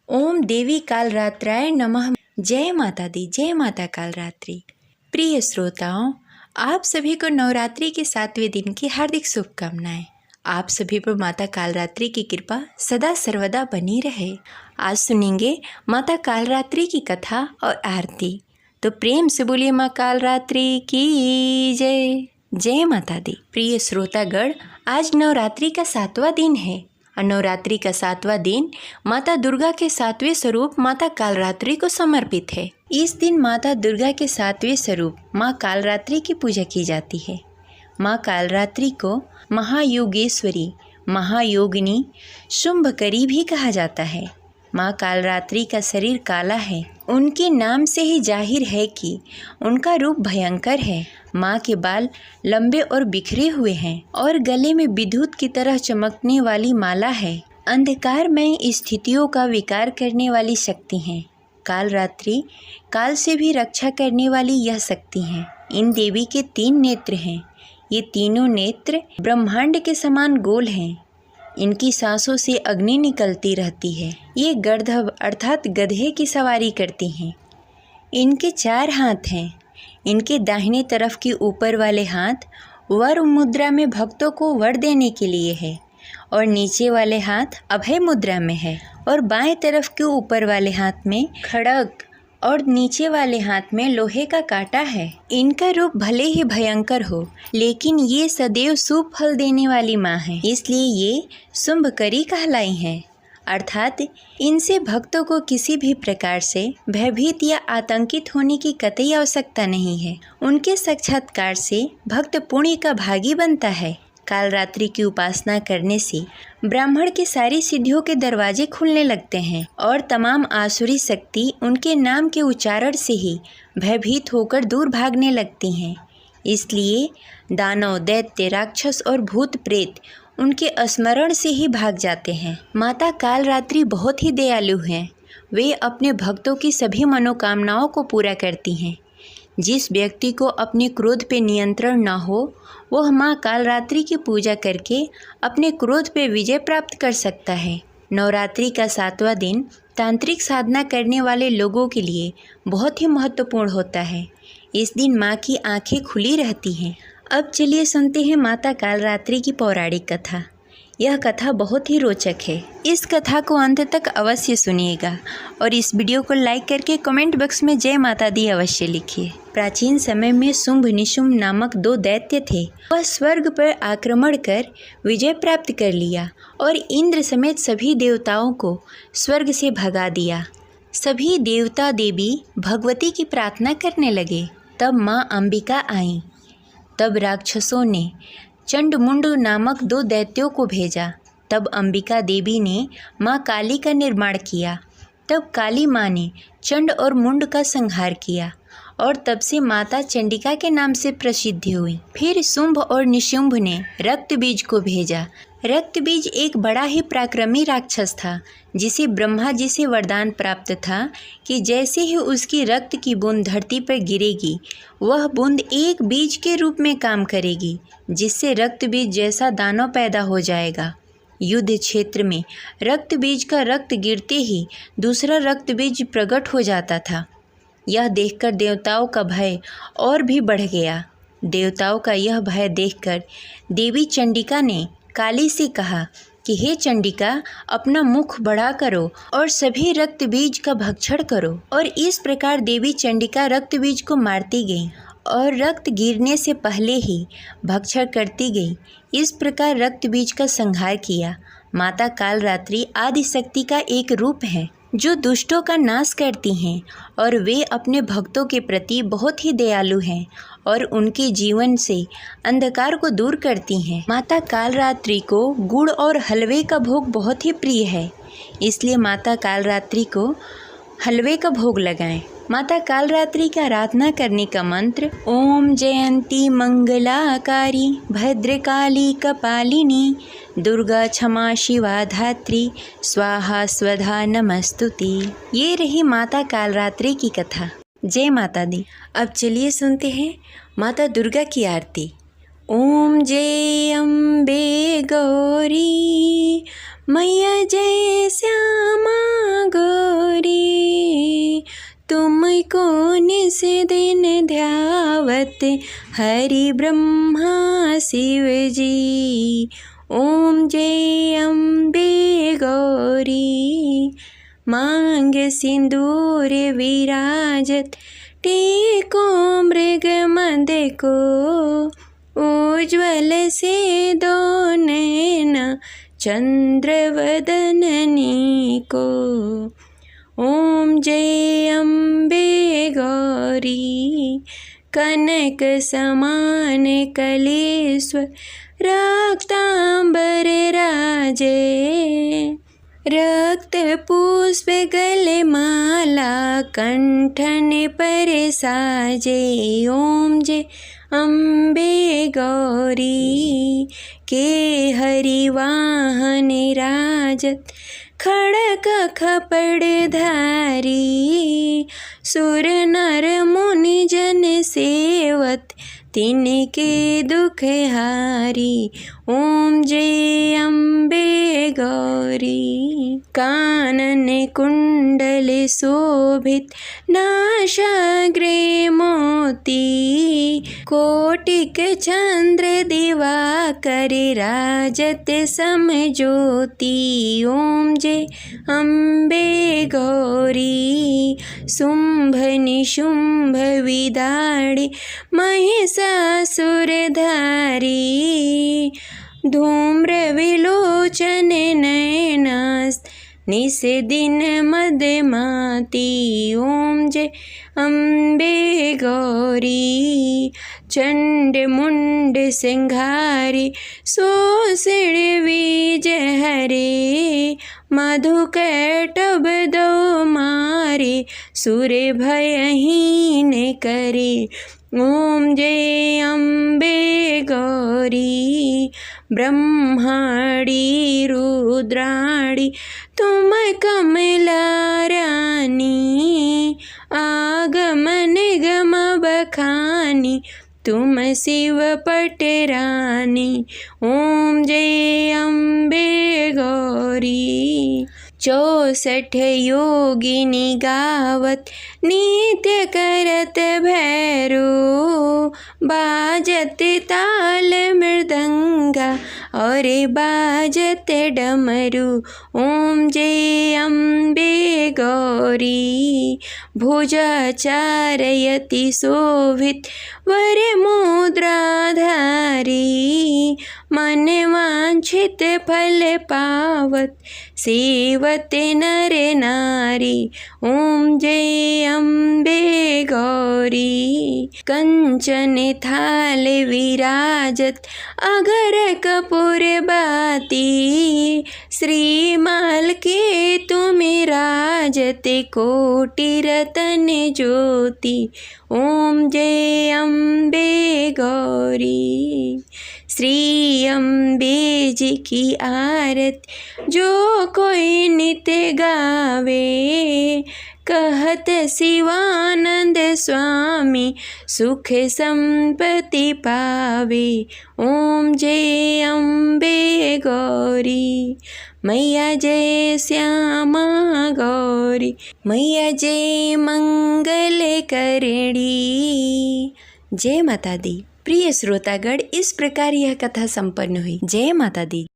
ओम देवी कालरात्राय नमः। जय माता दी, जय माता कालरात्रि। प्रिय श्रोताओं, आप सभी को नवरात्रि के 7वें दिन की हार्दिक शुभकामनाएं। आप सभी पर माता कालरात्रि की कृपा सदा सर्वदा बनी रहे। आज सुनेंगे माता कालरात्रि की कथा और आरती। तो प्रेम से बोलिए माँ कालरात्रि की जय। जय माता दी। प्रिय श्रोतागण, आज नवरात्रि का 7वां दिन है और नवरात्रि का 7वां दिन माता दुर्गा के 7वें स्वरूप माता कालरात्रि को समर्पित है। इस दिन माता दुर्गा के 7वें स्वरूप माँ कालरात्रि की पूजा की जाती है। माँ कालरात्रि को महायोगेश्वरी, महायोगिनी, शुंभकरी भी कहा जाता है। माँ कालरात्रि का शरीर काला है। उनके नाम से ही जाहिर है कि उनका रूप भयंकर है। माँ के बाल लंबे और बिखरे हुए हैं और गले में विद्युत की तरह चमकने वाली माला है। अंधकार में स्थितियों का विकार करने वाली शक्ति है। कालरात्रि काल से भी रक्षा करने वाली यह शक्ति है। इन देवी के 3 नेत्र हैं। ये तीनों नेत्र ब्रह्मांड के समान गोल हैं। इनकी सांसों से अग्नि निकलती रहती है। ये गर्दभ अर्थात गधे की सवारी करती हैं। इनके 4 हाथ हैं। इनके दाहिने तरफ के ऊपर वाले हाथ वर मुद्रा में भक्तों को वर देने के लिए है और नीचे वाले हाथ अभय मुद्रा में है और बाएं तरफ के ऊपर वाले हाथ में खड़ग और नीचे वाले हाथ में लोहे का कांटा है। इनका रूप भले ही भयंकर हो, लेकिन ये सदैव शुभ फल देने वाली माँ है, इसलिए ये शुंभकरी कहलाई हैं। अर्थात इनसे भक्तों को किसी भी प्रकार से भयभीत या आतंकित होने की कतई आवश्यकता नहीं है। उनके साक्षात्कार से भक्त पुण्य का भागी बनता है। कालरात्रि की उपासना करने से ब्राह्मण की सारी सिद्धियों के दरवाजे खुलने लगते हैं और तमाम आसुरी शक्ति उनके नाम के उच्चारण से ही भयभीत होकर दूर भागने लगती हैं। इसलिए दानव, दैत्य, राक्षस और भूत प्रेत उनके स्मरण से ही भाग जाते हैं। माता कालरात्रि बहुत ही दयालु हैं। वे अपने भक्तों की सभी मनोकामनाओं को पूरा करती हैं। जिस व्यक्ति को अपने क्रोध पे नियंत्रण न हो, वह माँ कालरात्रि की पूजा करके अपने क्रोध पे विजय प्राप्त कर सकता है। नवरात्रि का 7वां दिन तांत्रिक साधना करने वाले लोगों के लिए बहुत ही महत्वपूर्ण होता है। इस दिन माँ की आंखें खुली रहती हैं। अब चलिए सुनते हैं माता कालरात्रि की पौराणिक कथा। यह कथा बहुत ही रोचक है। इस कथा को अंत तक अवश्य सुनिएगा और इस वीडियो को लाइक करके कमेंट बॉक्स में जय माता दी अवश्य लिखिए। प्राचीन समय में शुंभ निशुंभ नामक 2 दैत्य थे। वह स्वर्ग पर आक्रमण कर विजय प्राप्त कर लिया और इंद्र समेत सभी देवताओं को स्वर्ग से भगा दिया। सभी देवता देवी भगवती की प्रार्थना करने लगे। तब माँ अंबिका आईं। तब राक्षसों ने चंड मुंड नामक 2 दैत्यों को भेजा। तब अंबिका देवी ने माँ काली का निर्माण किया। तब काली माँ ने चंड और मुंड का संहार किया और तब से माता चंडिका के नाम से प्रसिद्ध हुई। फिर शुंभ और निशुंभ ने रक्त बीज को भेजा। रक्त बीज एक बड़ा ही पराक्रमी राक्षस था, जिसे ब्रह्मा जी से वरदान प्राप्त था कि जैसे ही उसकी रक्त की बूंद धरती पर गिरेगी, वह बूंद एक बीज के रूप में काम करेगी, जिससे रक्त बीज जैसा दानव पैदा हो जाएगा। युद्ध क्षेत्र में रक्त बीज का रक्त गिरते ही दूसरा रक्त बीज प्रकट हो जाता था। यह देखकर देवताओं का भय और भी बढ़ गया। देवताओं का यह भय देखकर देवी चंडिका ने काली से कहा कि हे चंडिका, अपना मुख बड़ा करो और सभी रक्त बीज का भक्षण करो। और इस प्रकार देवी चंडिका रक्त बीज को मारती गई और रक्त गिरने से पहले ही भक्षण करती गई। इस प्रकार रक्त बीज का संहार किया। माता कालरात्रि आदि शक्ति का एक रूप है जो दुष्टों का नाश करती हैं और वे अपने भक्तों के प्रति बहुत ही दयालु हैं और उनके जीवन से अंधकार को दूर करती हैं। माता कालरात्रि को गुड़ और हलवे का भोग बहुत ही प्रिय है, इसलिए माता कालरात्रि को हलवे का भोग लगाएं। माता कालरात्रि की आराधना करने का मंत्र ओम जयंती मंगलाकारी भद्रकाली कपालिनी दुर्गा क्षमा शिवा धात्री स्वाहा स्वधा नमस्तुति। ये रही माता कालरात्रि की कथा। जय माता दी। अब चलिए सुनते हैं माता दुर्गा की आरती। ओम जय अम्बे गौरी मैया जय श्यामा गौरी राजत हरि ब्रह्मा शिव जी। ओम जय अम्बे गौरी मांग सिंदूर विराजत टेको मृग मद को उज्ज्वल से दो नैना चंद्र वदननी को। ओम जय अम्बे गौरी कनक समान कलेश्वर रक्तांबर राजे रक्त पुष्प गले माला कंठन पर साजे। ओम जय अम्बे गौरी के हरि वाहन राजत खड़क खपड़ धारी सुर नर मुनि जन सेवत तिनके दुख हारी। ओम जय अम्बे गौरी कानन कुंडल शोभित नाशाग्रे मोती कोटिक चंद्र दिवाकर राजत समज्योति। ओम जय अम्बे गौरी शुंभ निशुंभ विदाड़े महिषासुर धारी धूम्र विलोचन नयनास निस दिन मदमाती। ओम जय अम्बे गौरी चंड मुंड सिंघारी सोसिड़ बीज हरे मधुकैटभ दो मारे सुर भयहीन करे। ओम जय अम्बे गौरी ब्रह्माणी रुद्राणी तुम कमला रानी आगम निगम बखानी तुम शिव पटरानी। ओम जय अम्बे गौरी 64 योगिनी गावत नित्य करत भैरो बाजत ताल मृदंगा और बाजत डमरू। ओम जय अम्बे गौरी भुजा चारयति शोभित वर मुद्राधारी मन वांछित फल पावत सेवत नर नारी। ओम जय अम्बे गौरी कंचन थाल विराजत अगर कपूर बाती श्रीमाल के तुम राजत कोटि रतन ज्योति। ओम जय अम्बे गौरी श्री अम्बे जी की आरत जो कोई नित्य गावे कहत शिवानंद स्वामी सुख संपत्ति पावे। ओम जय अम्बे गौरी मैया जय श्यामा गौरी मैया जय मंगल करणी। जय माता दी। प्रिय श्रोतागण, इस प्रकार यह कथा संपन्न हुई। जय माता दी।